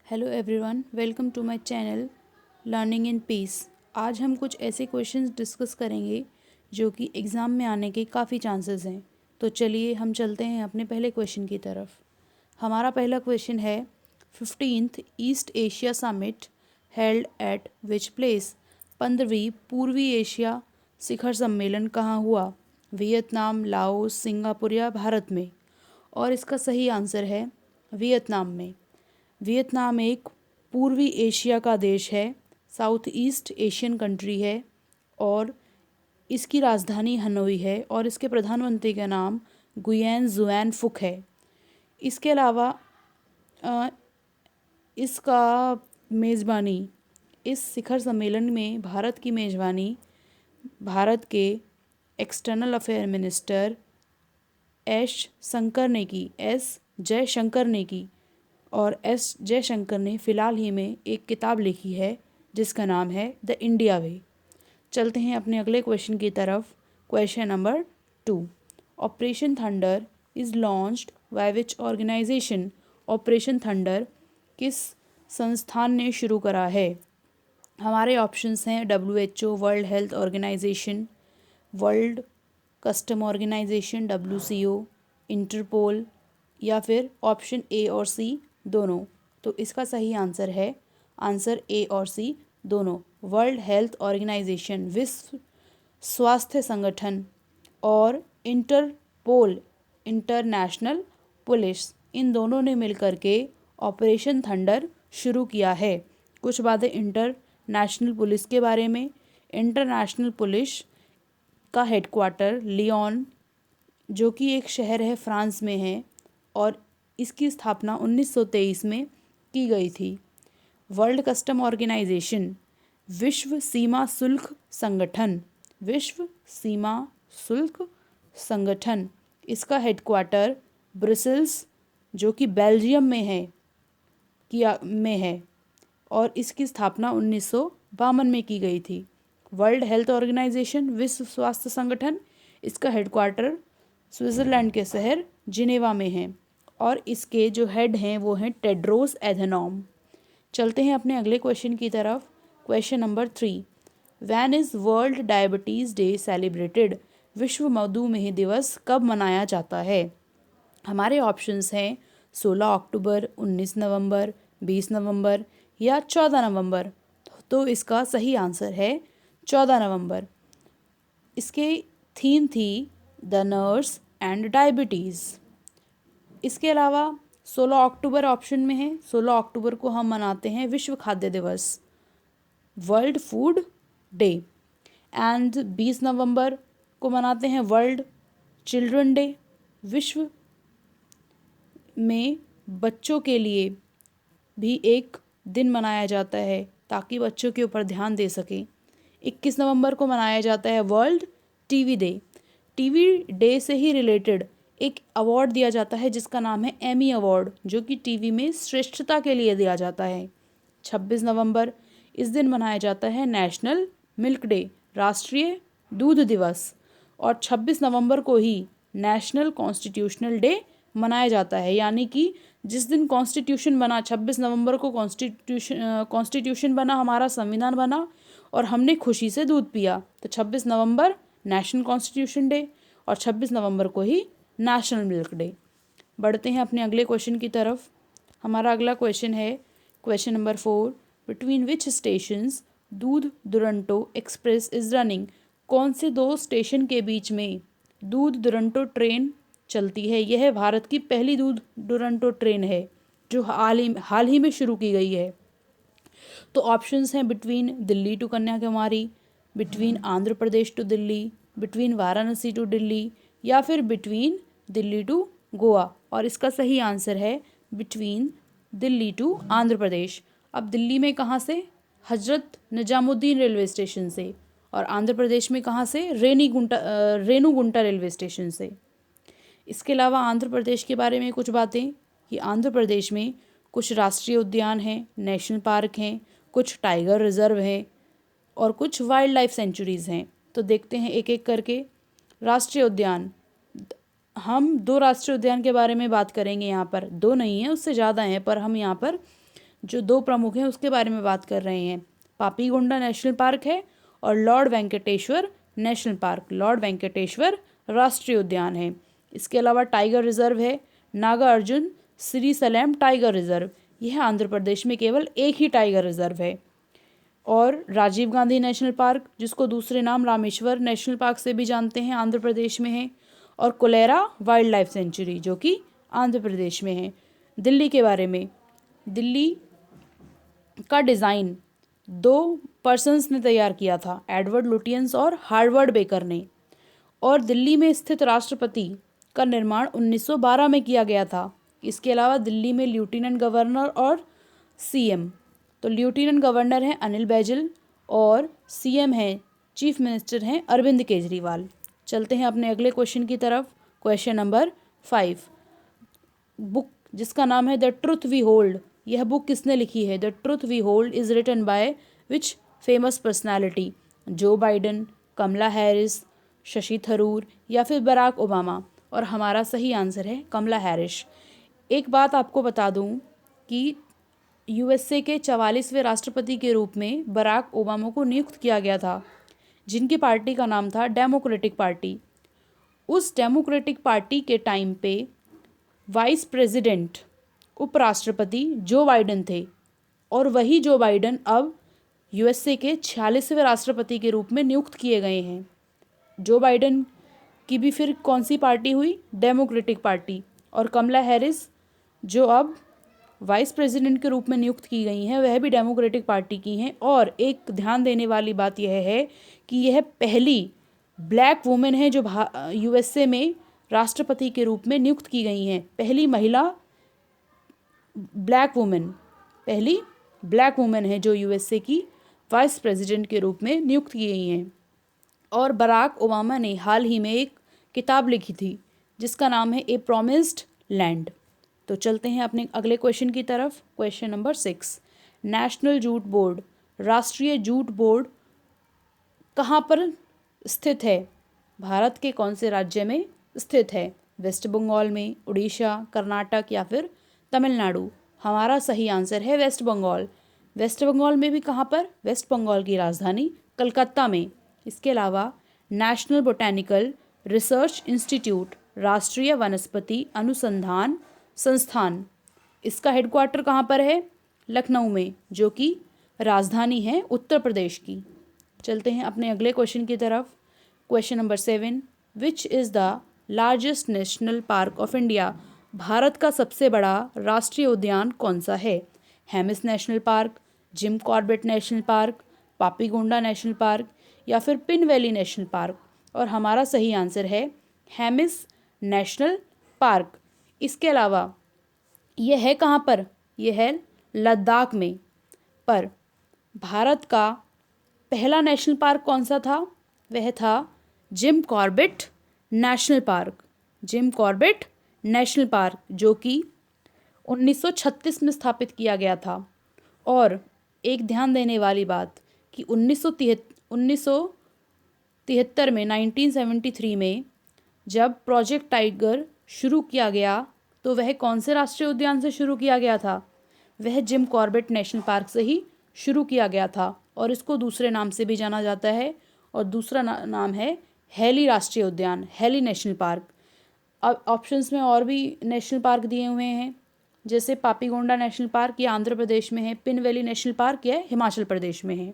Hello everyone, welcome to my channel learning in peace. आज हम कुछ ऐसे क्वेश्चंस डिस्कस करेंगे जो कि एग्ज़ाम में आने के काफ़ी चांसेस हैं। तो चलिए हम चलते हैं अपने पहले क्वेश्चन की तरफ। हमारा पहला क्वेश्चन है 15th East Asia summit held at which place. 15वीं पूर्वी एशिया शिखर सम्मेलन कहाँ हुआ? वियतनाम, लाओस, सिंगापुर या भारत में? और इसका सही आंसर है वियतनाम में। वियतनाम एक पूर्वी एशिया का देश है, साउथ ईस्ट एशियन कंट्री है और इसकी राजधानी हनोई है और इसके प्रधानमंत्री का नाम गुयेन जुएन फुक है। इसके अलावा इसका मेज़बानी, इस शिखर सम्मेलन में भारत की मेज़बानी भारत के external affair minister S Jaishankar ने की। और एस जयशंकर ने फ़िलहाल ही में एक किताब लिखी है जिसका नाम है द इंडिया वे। चलते हैं अपने अगले क्वेश्चन की तरफ। Question number 2, operation thunder is launched by which organisation. Operation thunder किस संस्थान ने शुरू करा है? हमारे ऑप्शंस हैं WHO, world health organisation, world custom organisation WCO, Interpol या फिर ऑप्शन ए और सी दोनों। तो इसका सही आंसर है आंसर ए और सी दोनों। वर्ल्ड हेल्थ ऑर्गेनाइजेशन, विश्व स्वास्थ्य संगठन, और इंटरपोल, इंटरनेशनल पुलिस, इन दोनों ने मिलकर के ऑपरेशन थंडर शुरू किया है। कुछ बातें इंटरनेशनल पुलिस के बारे में। इंटरनेशनल पुलिस का हेडक्वार्टर लियोन, जो कि एक शहर है, फ्रांस में है और इसकी स्थापना 1923 में की गई थी। वर्ल्ड कस्टम ऑर्गेनाइजेशन, विश्व सीमा शुल्क संगठन, विश्व सीमा शुल्क संगठन, इसका हेडक्वार्टर ब्रुसेल्स, जो कि बेल्जियम में है और इसकी स्थापना 1952 में की गई थी। वर्ल्ड हेल्थ ऑर्गेनाइजेशन, विश्व स्वास्थ्य संगठन, इसका हेडक्वार्टर स्विट्ज़रलैंड के शहर जिनेवा में है और इसके जो हेड हैं वो हैं टेड्रोस एधेनॉम। चलते हैं अपने अगले क्वेश्चन की तरफ। Question number 3, when is world diabetes day celebrated. विश्व मधुमेह दिवस कब मनाया जाता है? हमारे ऑप्शंस हैं 16 अक्टूबर, 19 नवंबर, 20 नवंबर या 14 नवंबर। तो इसका सही आंसर है 14 नवंबर। इसके थीम थी द नर्स एंड डायबिटीज़। इसके अलावा 16 अक्टूबर ऑप्शन में है। 16 अक्टूबर को हम मनाते हैं विश्व खाद्य दिवस, वर्ल्ड फूड डे। एंड 20 नवंबर को मनाते हैं वर्ल्ड चिल्ड्रन डे। विश्व में बच्चों के लिए भी एक दिन मनाया जाता है ताकि बच्चों के ऊपर ध्यान दे सकें। 21 नवंबर को मनाया जाता है world TV day. TV day से ही रिलेटेड एक अवार्ड दिया जाता है जिसका नाम है एमी अवार्ड, जो कि टीवी में श्रेष्ठता के लिए दिया जाता है। 26 नवंबर इस दिन मनाया जाता है नेशनल मिल्क डे, राष्ट्रीय दूध दिवस। और 26 नवंबर को ही नेशनल कॉन्स्टिट्यूशनल डे मनाया जाता है, यानी कि जिस दिन कॉन्स्टिट्यूशन बना, 26 नवंबर को कॉन्स्टिट्यूशन बना, हमारा संविधान बना और हमने खुशी से दूध पिया, तो 26 नवंबर नेशनल कॉन्स्टिट्यूशन डे और 26 नवंबर को ही नेशनल मिल्क डे। बढ़ते हैं अपने अगले क्वेश्चन की तरफ। हमारा अगला क्वेश्चन है question number 4, between which stations दूध दुरंतो एक्सप्रेस इज़ रनिंग। कौन से दो स्टेशन के बीच में दूध दुरंतो ट्रेन चलती है? यह भारत की पहली दूध दुरंतो ट्रेन है जो हाल ही में शुरू की गई है। तो ऑप्शंस हैं between Delhi to Kanyakumari, between Andhra Pradesh to Delhi, between Varanasi to Delhi या फिर बिटवीन दिल्ली टू गोवा। और इसका सही आंसर है बिटवीन दिल्ली टू आंध्र प्रदेश। अब दिल्ली में कहाँ से? हजरत निजामुद्दीन रेलवे स्टेशन से। और आंध्र प्रदेश में कहाँ से? रेणुगुंटा रेलवे स्टेशन से। इसके अलावा आंध्र प्रदेश के बारे में कुछ बातें कि आंध्र प्रदेश में कुछ राष्ट्रीय उद्यान हैं, नेशनल पार्क हैं, कुछ टाइगर रिजर्व हैं और कुछ वाइल्ड लाइफ सेंचुरीज़ हैं। तो देखते हैं एक एक करके। राष्ट्रीय उद्यान, हम 2 राष्ट्रीय उद्यान के बारे में बात करेंगे। यहाँ पर 2 नहीं है, उससे ज़्यादा हैं, पर हम यहाँ पर जो दो प्रमुख हैं उसके बारे में बात कर रहे हैं। पापीगोंडा नेशनल पार्क है और lord Venkateswara national park, lord Venkateswara राष्ट्रीय उद्यान है। इसके अलावा टाइगर रिजर्व है नागा अर्जुन श्री सलेम टाइगर रिजर्व, यह आंध्र प्रदेश में केवल एक ही टाइगर रिजर्व है। और राजीव गांधी नेशनल पार्क, जिसको दूसरे नाम रामेश्वर नेशनल पार्क से भी जानते हैं, आंध्र प्रदेश में है। और कोलेरा वाइल्ड लाइफ सेंचुरी, जो कि आंध्र प्रदेश में है। दिल्ली के बारे में, दिल्ली का डिज़ाइन दो पर्सन्स ने तैयार किया था, एडवर्ड लुटियंस और हार्वर्ड बेकर ने। और दिल्ली में स्थित राष्ट्रपति का निर्माण 1912 में किया गया था। इसके अलावा दिल्ली में लेफ्टिनेंट गवर्नर और सीएम, तो लेफ्टिनेंट गवर्नर हैं अनिल बैजल और सीएम हैं, चीफ मिनिस्टर हैं अरविंद केजरीवाल। चलते हैं अपने अगले क्वेश्चन की तरफ। क्वेश्चन नंबर 5, बुक जिसका नाम है द ट्रुथ वी होल्ड, यह बुक किसने लिखी है? The truth we hold is written by which famous personality? Joe Biden, Kamala Harris, Shashi Tharoor या फिर बराक ओबामा? और हमारा सही आंसर है कमला हैरिस। एक बात आपको बता दूं कि यूएसए के 44वें राष्ट्रपति के रूप में बराक ओबामा को नियुक्त किया गया था, जिनकी पार्टी का नाम था डेमोक्रेटिक पार्टी। उस डेमोक्रेटिक पार्टी के टाइम पे वाइस प्रेसिडेंट, उपराष्ट्रपति जो बाइडन थे, और वही जो बाइडन अब यूएसए के 46वें राष्ट्रपति के रूप में नियुक्त किए गए हैं। जो बाइडन की भी फिर कौन सी पार्टी हुई? Democratic party. और कमला हैरिस जो अब वाइस प्रेसिडेंट के रूप में नियुक्त की गई हैं, वह भी डेमोक्रेटिक पार्टी की हैं। और एक ध्यान देने वाली बात यह है कि यह पहली ब्लैक वुमेन है जो यूएसए में राष्ट्रपति के रूप में नियुक्त की गई हैं। पहली महिला ब्लैक वुमेन, पहली ब्लैक वुमेन है जो यूएसए की वाइस प्रेसिडेंट के रूप में नियुक्त की गई हैं। और बराक ओबामा ने हाल ही में एक किताब लिखी थी जिसका नाम है ए प्रॉमिस्ड लैंड। तो चलते हैं अपने अगले क्वेश्चन की तरफ। Question number 6, national jute board, राष्ट्रीय जूट बोर्ड कहाँ पर स्थित है? भारत के कौन से राज्य में स्थित है? वेस्ट बंगाल में, उड़ीसा, कर्नाटक या फिर तमिलनाडु? हमारा सही आंसर है वेस्ट बंगाल। वेस्ट बंगाल में भी कहाँ पर? वेस्ट बंगाल की राजधानी कलकत्ता में। इसके अलावा नेशनल बोटैनिकल रिसर्च इंस्टीट्यूट, राष्ट्रीय वनस्पति अनुसंधान संस्थान, इसका हेडक्वार्टर कहाँ पर है? लखनऊ में, जो कि राजधानी है उत्तर प्रदेश की। चलते हैं अपने अगले क्वेश्चन की तरफ। Question number 7, which is the largest national park of India? Bharat का सबसे बड़ा राष्ट्रीय उद्यान कौन सा है? Hemis national park, Jim Corbett national park, Papikonda national park या फिर पिन वैली नेशनल पार्क? और हमारा सही आंसर है हेमिस नेशनल पार्क। इसके अलावा यह है कहाँ पर? यह है लद्दाख में। पर भारत का पहला नेशनल पार्क कौन सा था? वह था gym Corbett national park, Jim Corbett national park, जो कि 1936 में स्थापित किया गया था। और एक ध्यान देने वाली बात कि 1973 में 1973 में जब प्रोजेक्ट टाइगर शुरू किया गया तो वह कौन से राष्ट्रीय उद्यान से शुरू किया गया था? वह जिम कॉर्बेट नेशनल पार्क से ही शुरू किया गया था। और इसको दूसरे नाम से भी जाना जाता है, और दूसरा नाम है हेली राष्ट्रीय उद्यान, हेली नेशनल पार्क। अब ऑप्शंस में और भी नेशनल पार्क दिए हुए हैं, जैसे पापीगोंडा नेशनल पार्क ये आंध्र प्रदेश में है, पिन वैली नेशनल पार्क यह हिमाचल प्रदेश में है।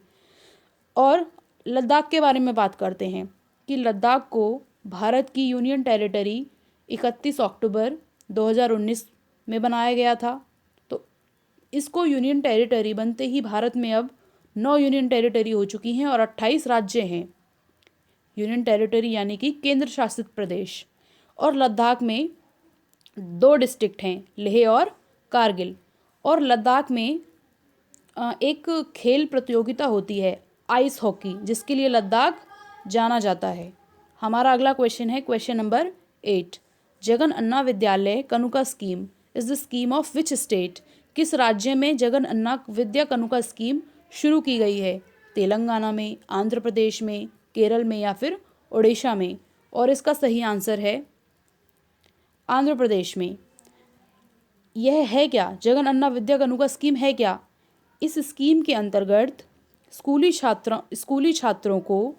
और लद्दाख के बारे में बात करते हैं कि लद्दाख को भारत की यूनियन टेरिटरी 31 अक्टूबर 2019 में बनाया गया था। तो इसको यूनियन टेरिटरी बनते ही भारत में अब 9 यूनियन टेरिटरी हो चुकी हैं और 28 राज्य हैं। यूनियन टेरिटरी यानी कि केंद्र शासित प्रदेश। और लद्दाख में 2 डिस्ट्रिक्ट हैं, लेह और कारगिल। और लद्दाख में एक खेल प्रतियोगिता होती है आइस हॉकी, जिसके लिए लद्दाख जाना जाता है। हमारा अगला क्वेश्चन है question number 8, Jagan Anna Vidyalaya Kanuka scheme is the scheme of which state? किस राज्य में जगन अन्ना विद्या कनुका स्कीम शुरू की गई है? तेलंगाना में, आंध्र प्रदेश में, केरल में या फिर उड़ीसा में? और इसका सही आंसर है आंध्र प्रदेश में। यह है क्या? जगन अन्ना विद्या कानूका स्कीम है क्या? इस स्कीम के अंतर्गत स्कूली छात्रों को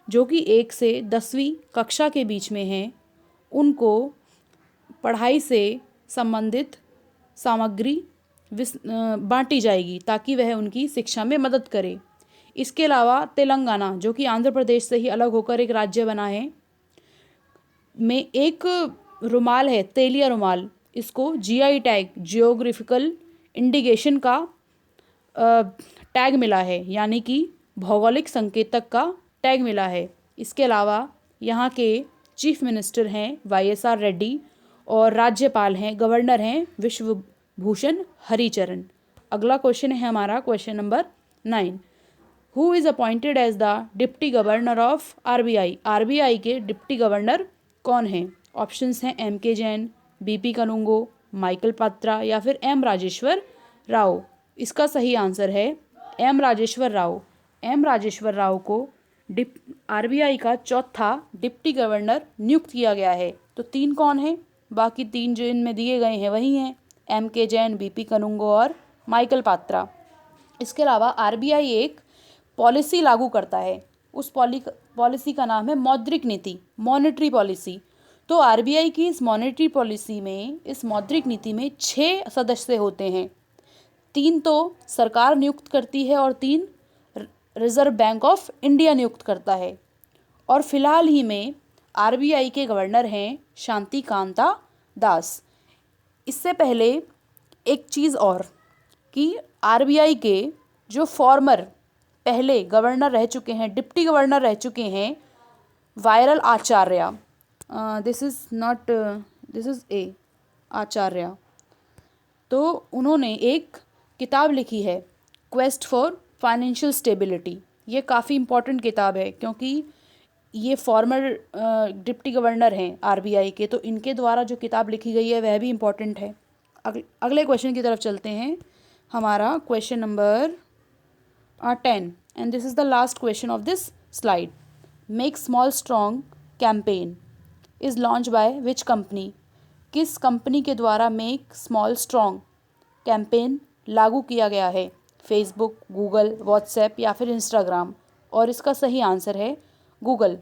जो कि 1 से 10वीं कक्षा के बीच में हैं, उनको पढ़ाई से संबंधित सामग्री बांटी जाएगी ताकि वह उनकी शिक्षा में मदद करे। इसके अलावा तेलंगाना, जो कि आंध्र प्रदेश से ही अलग होकर एक राज्य बना है, में एक रुमाल है, तेलिया रुमाल, इसको जीआई टैग, जियोग्राफिकल इंडिकेशन का टैग मिला है, यानी कि भौगोलिक संकेतक का टैग मिला है। इसके अलावा यहाँ के चीफ मिनिस्टर हैं YSR रेड्डी और राज्यपाल हैं, गवर्नर हैं विश्वभूषण हरिचरण। अगला क्वेश्चन है हमारा question number 9। Who is appointed as the deputy governor of RBI? RBI के डिप्टी गवर्नर कौन हैं? ऑप्शंस हैं MK Jain, BP Kanungo, Michael Patra या फिर M राजेश्वर राव। इसका सही आंसर है M राजेश्वर राव। M राजेश्वर राव को RBI का चौथा डिप्टी गवर्नर नियुक्त किया गया है। तो 3 कौन है? बाकी 3 जो इनमें दिए गए हैं वही हैं, MK जैन, BP कनुंगो और माइकल पात्रा। इसके अलावा RBI एक पॉलिसी लागू करता है, उस पॉलिसी का नाम है मौद्रिक नीति, मॉनेटरी पॉलिसी। तो RBI की इस मॉनेटरी पॉलिसी में, इस मौद्रिक नीति में 6 सदस्य होते हैं। 3 तो सरकार नियुक्त करती है और 3 रिजर्व बैंक ऑफ इंडिया नियुक्त करता है। और फिलहाल ही में RBI के गवर्नर हैं शांति कांता दास। इससे पहले एक चीज़ और कि RBI के जो फॉर्मर पहले गवर्नर रह चुके हैं, डिप्टी गवर्नर रह चुके हैं, Viral Acharya, this is a Acharya, तो उन्होंने एक किताब लिखी है क्वेस्ट फॉर फाइनेंशियल स्टेबिलिटी। ये काफ़ी इम्पोर्टेंट किताब है क्योंकि ये फॉर्मर डिप्टी गवर्नर हैं RBI के, तो इनके द्वारा जो किताब लिखी गई है वह भी इम्पोर्टेंट है। अगले क्वेश्चन की तरफ चलते हैं। हमारा question number 10 and this is the last question of this slide. Make small strong campaign is launch by which company? किस कंपनी के द्वारा मेक स्मॉल स्ट्रॉन्ग कैंपेन लागू किया गया है? फेसबुक, गूगल, व्हाट्सएप या फिर इंस्टाग्राम? और इसका सही आंसर है गूगल।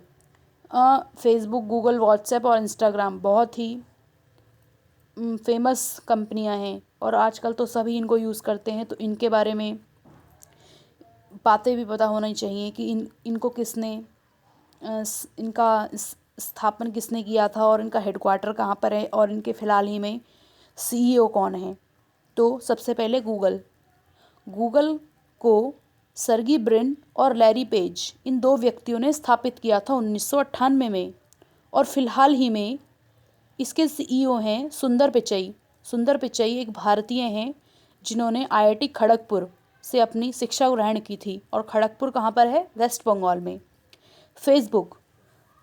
फेसबुक, गूगल, व्हाट्सएप और इंस्टाग्राम बहुत ही फेमस कंपनियां हैं और आजकल तो सभी इनको यूज़ करते हैं, तो इनके बारे में बातें भी पता होनी चाहिए कि इनको किसने इनका स्थापन किसने किया था और इनका हेडक्वार्टर कहाँ पर है और इनके फ़िलहाल ही में CEO कौन है। तो सबसे पहले गूगल को सर्गी ब्रिन और लैरी पेज, इन 2 व्यक्तियों ने स्थापित किया था 1998 में, और फिलहाल ही में इसके CEO हैं सुंदर पिचई। सुंदर पिचई एक भारतीय हैं जिन्होंने IIT खड़गपुर से अपनी शिक्षा ग्रहण की थी, और खड़गपुर कहाँ पर है? वेस्ट बंगाल में।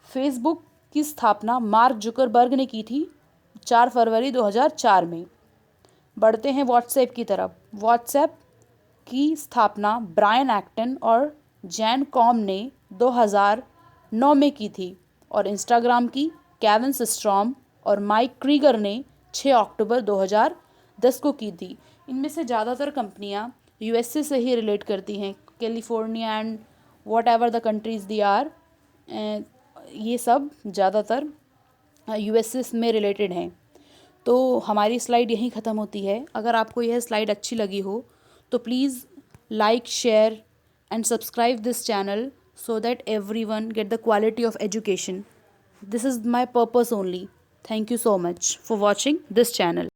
फेसबुक की स्थापना मार्क जुकरबर्ग ने की थी 4 फरवरी 2004 में। बढ़ते हैं व्हाट्सएप की तरफ। व्हाट्सएप की स्थापना ब्रायन एक्टन और जैन कॉम ने 2009 में की थी, और इंस्टाग्राम की केविन सिस्ट्रॉम और माइक क्रीगर ने 6 अक्टूबर 2010 को की थी। इनमें से ज़्यादातर कंपनियां USA से ही रिलेट करती हैं, California and whatever the countries they are, ये सब ज़्यादातर USA में रिलेटेड हैं। तो हमारी स्लाइड यहीं ख़त्म होती है। अगर आपको यह स्लाइड अच्छी लगी हो तो please like, share and subscribe this channel so that everyone get the quality of education. This is my purpose only. Thank you so much for watching this channel.